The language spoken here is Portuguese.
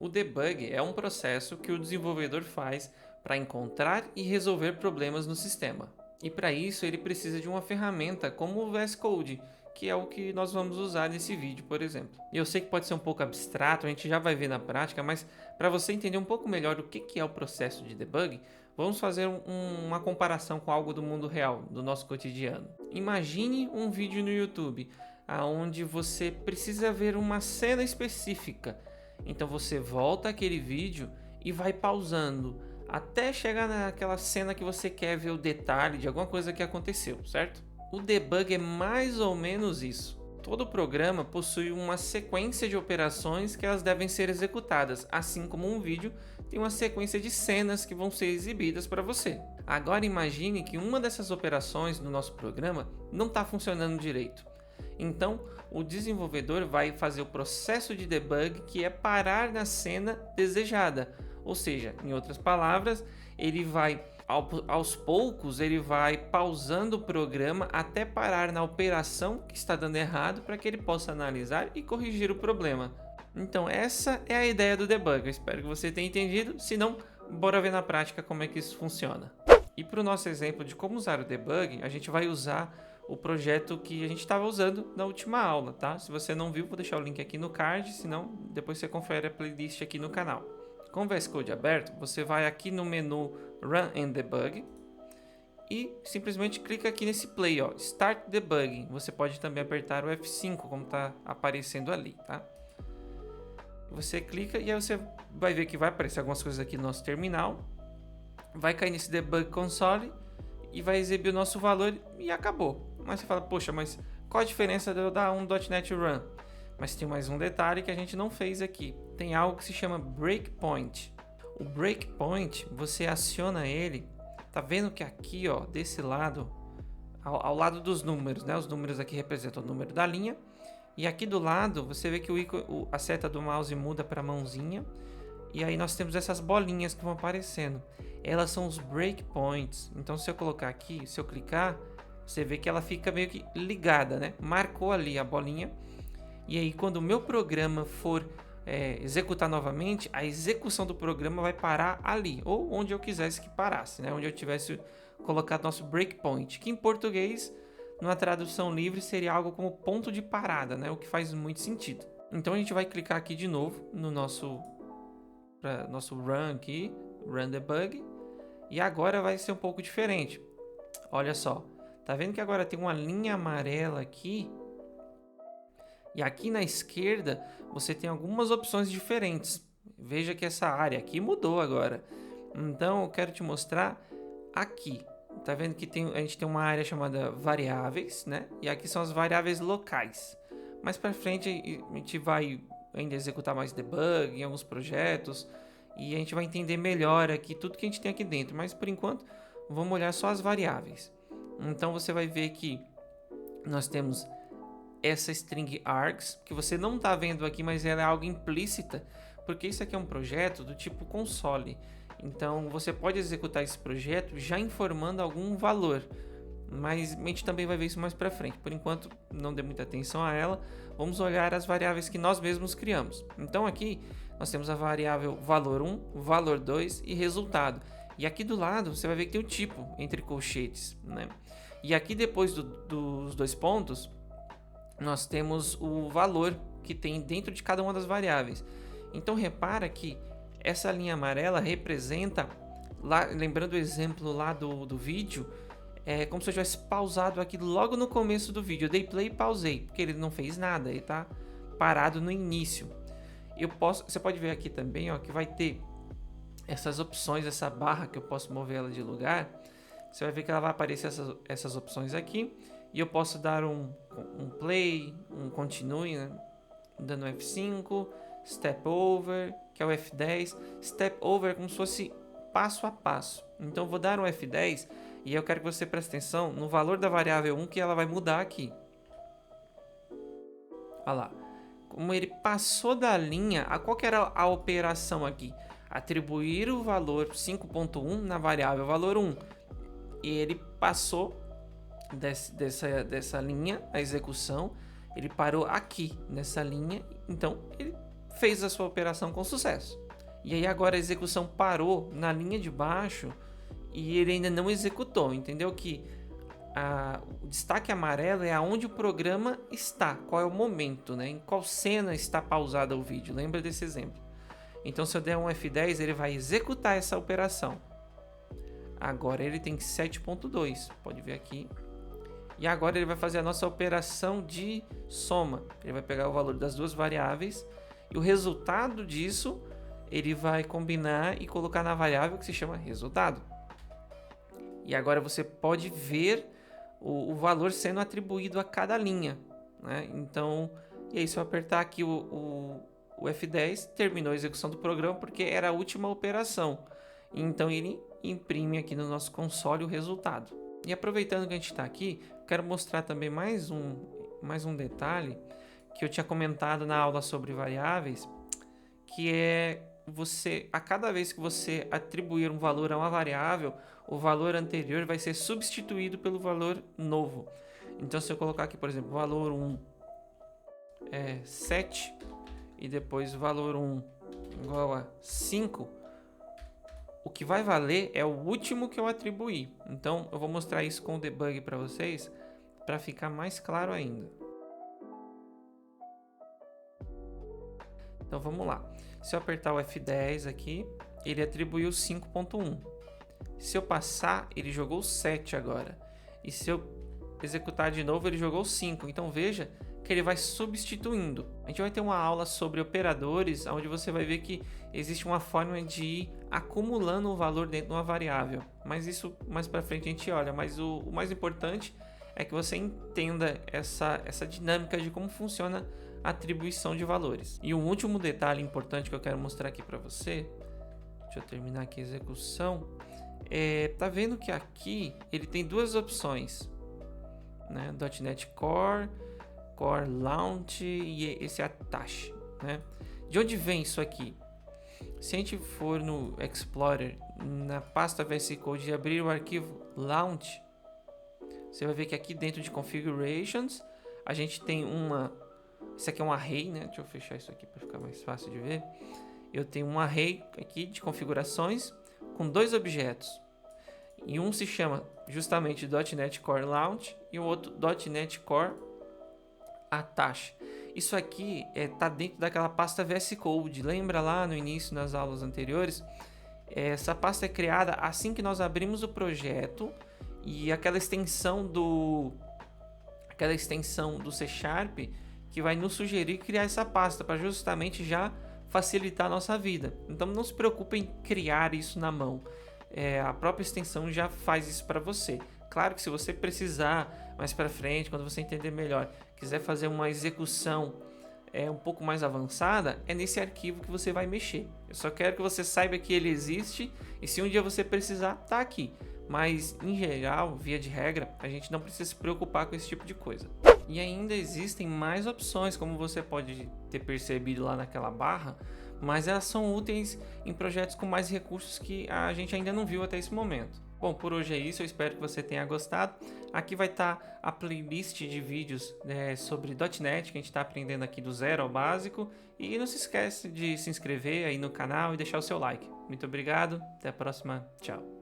O debug é um processo que o desenvolvedor faz para encontrar e resolver problemas no sistema. E para isso ele precisa de uma ferramenta como o VS Code, que é o que nós vamos usar nesse vídeo, por exemplo. E eu sei que pode ser um pouco abstrato, a gente já vai ver na prática, mas para você entender um pouco melhor o que é o processo de debug, vamos fazer uma comparação com algo do mundo real, do nosso cotidiano. Imagine um vídeo no YouTube, onde você precisa ver uma cena específica. Então você volta aquele vídeo e vai pausando até chegar naquela cena que você quer ver o detalhe de alguma coisa que aconteceu, certo? O debug é mais ou menos isso. Todo programa possui uma sequência de operações que elas devem ser executadas, assim como um vídeo tem uma sequência de cenas que vão ser exibidas para você. Agora imagine que uma dessas operações no nosso programa não está funcionando direito. Então, o desenvolvedor vai fazer o processo de debug, que é parar na cena desejada. Ou seja, em outras palavras, ele vai aos poucos ele vai pausando o programa até parar na operação que está dando errado para que ele possa analisar e corrigir o problema. Então, essa é a ideia do debug. Eu espero que você tenha entendido. Se não, bora ver na prática como é que isso funciona. E para o nosso exemplo de como usar o debug, a gente vai usar o projeto que a gente estava usando na última aula, tá? Se você não viu, vou deixar o link aqui no card, senão depois você confere a playlist aqui no canal. Com o VS Code aberto, você vai aqui no menu Run and Debug e simplesmente clica aqui nesse play, ó, Start Debugging. Você pode também apertar o F5, como está aparecendo ali, tá? Você clica e aí você vai ver que vai aparecer algumas coisas aqui no nosso terminal. Vai cair nesse Debug Console e vai exibir o nosso valor e acabou. Mas você fala, poxa, mas qual a diferença de eu dar um .NET Run? Mas tem mais um detalhe que a gente não fez aqui. Tem algo que se chama Breakpoint. O Breakpoint, você aciona ele. Tá vendo que aqui, ó, desse lado, ao lado dos números, né? Os números aqui representam o número da linha. E aqui do lado, você vê que a seta do mouse muda para mãozinha. E aí nós temos essas bolinhas que vão aparecendo. Elas são os breakpoints. Então se eu colocar aqui, se eu clicar, você vê que ela fica meio que ligada, né? Marcou ali a bolinha. E aí quando o meu programa for executar novamente, a execução do programa vai parar ali. Ou onde eu quisesse que parasse, né? Onde eu tivesse colocado nosso breakpoint. Que em português, numa tradução livre, seria algo como ponto de parada, né? O que faz muito sentido. Então a gente vai clicar aqui de novo no nosso run aqui, run debug, e agora vai ser um pouco diferente. Olha só, tá vendo que agora tem uma linha amarela aqui, e aqui na esquerda você tem algumas opções diferentes. Veja que essa área aqui mudou agora. Então eu quero te mostrar aqui. Tá vendo que a gente tem uma área chamada variáveis, né? E aqui são as variáveis locais. Mais para frente a gente vai ainda executar mais debug em alguns projetos e a gente vai entender melhor aqui tudo que a gente tem aqui dentro, mas por enquanto vamos olhar só as variáveis. Então você vai ver que nós temos essa string args, que você não está vendo aqui, mas ela é algo implícita, porque isso aqui é um projeto do tipo console. Então você pode executar esse projeto já informando algum valor, mas a gente também vai ver isso mais para frente. Por enquanto, não dê muita atenção a ela. Vamos olhar as variáveis que nós mesmos criamos. Então aqui nós temos a variável valor 1, valor 2 e resultado. E aqui do lado você vai ver que tem o tipo entre colchetes, né? E aqui depois dos dois pontos, nós temos o valor que tem dentro de cada uma das variáveis. Então repara que essa linha amarela representa, lá, lembrando o exemplo lá do vídeo, é como se eu tivesse pausado aqui logo no começo do vídeo. Eu dei play e pausei, porque ele não fez nada, ele está parado no início. Você pode ver aqui também, ó, que vai ter essas opções, essa barra que eu posso mover ela de lugar. Você vai ver que ela vai aparecer essas opções aqui. E eu posso dar um play, um continue, né? Dando F5, step over, que é o F10. Step over é como se fosse passo a passo. Então eu vou dar um F10 e eu quero que você preste atenção no valor da variável 1 que ela vai mudar aqui. Olha lá. Como ele passou da linha, qual que era a operação aqui? Atribuir o valor 5.1 na variável valor 1. E ele passou dessa linha, a execução, ele parou aqui nessa linha, então ele fez a sua operação com sucesso. E aí agora a execução parou na linha de baixo e ele ainda não executou, entendeu? Que o destaque amarelo é aonde o programa está, qual é o momento, né? Em qual cena está pausado o vídeo, lembra desse exemplo. Então se eu der um F10, ele vai executar essa operação. Agora ele tem 7.2, pode ver aqui. E agora ele vai fazer a nossa operação de soma. Ele vai pegar o valor das duas variáveis e o resultado disso ele vai combinar e colocar na variável que se chama resultado. E agora você pode ver o valor sendo atribuído a cada linha, né? Então, e aí se eu apertar aqui o F10, terminou a execução do programa porque era a última operação. Então ele imprime aqui no nosso console o resultado. E aproveitando que a gente está aqui, quero mostrar também mais um detalhe que eu tinha comentado na aula sobre variáveis, que é a cada vez que você atribuir um valor a uma variável, o valor anterior vai ser substituído pelo valor novo. Então se eu colocar aqui, por exemplo, valor 1 é 7 e depois o valor 1 igual a 5, o que vai valer é o último que eu atribuí. Então eu vou mostrar isso com o debug para vocês, para ficar mais claro ainda. Então vamos lá. Se eu apertar o F10 aqui, ele atribuiu 5.1. Se eu passar, ele jogou 7 agora. E se eu executar de novo, ele jogou 5. Então veja que ele vai substituindo. A gente vai ter uma aula sobre operadores, onde você vai ver que existe uma forma de ir acumulando o valor dentro de uma variável. Mas isso mais para frente a gente olha. Mas o mais importante é que você entenda essa dinâmica de como funciona a atribuição de valores. E um último detalhe importante que eu quero mostrar aqui para você, deixa eu terminar aqui a execução, tá vendo que aqui ele tem duas opções, né? .NET Core, Core Launch e esse Attach, né? De onde vem isso aqui? Se a gente for no Explorer, na pasta VS Code e abrir o arquivo Launch, você vai ver que aqui dentro de Configurations a gente tem isso aqui é um array, né? Deixa eu fechar isso aqui para ficar mais fácil de ver. Eu tenho um array aqui de configurações com dois objetos. E um se chama justamente .NET Core Launch e o outro .NET Core Attach. Isso aqui tá dentro daquela pasta VS Code. Lembra lá no início, nas aulas anteriores? Essa pasta é criada assim que nós abrimos o projeto e aquela extensão do C# que vai nos sugerir criar essa pasta para justamente já facilitar a nossa vida. Então não se preocupe em criar isso na mão. A própria extensão já faz isso para você. Claro que se você precisar mais para frente, quando você entender melhor, quiser fazer uma execução um pouco mais avançada, é nesse arquivo que você vai mexer. Eu só quero que você saiba que ele existe e se um dia você precisar, tá aqui. Mas em geral, via de regra, a gente não precisa se preocupar com esse tipo de coisa. E ainda existem mais opções, como você pode ter percebido lá naquela barra, mas elas são úteis em projetos com mais recursos que a gente ainda não viu até esse momento. Bom, por hoje é isso, eu espero que você tenha gostado. Aqui vai estar a playlist de vídeos sobre .NET, que a gente está aprendendo aqui do zero ao básico. E não se esquece de se inscrever aí no canal e deixar o seu like. Muito obrigado, até a próxima, tchau.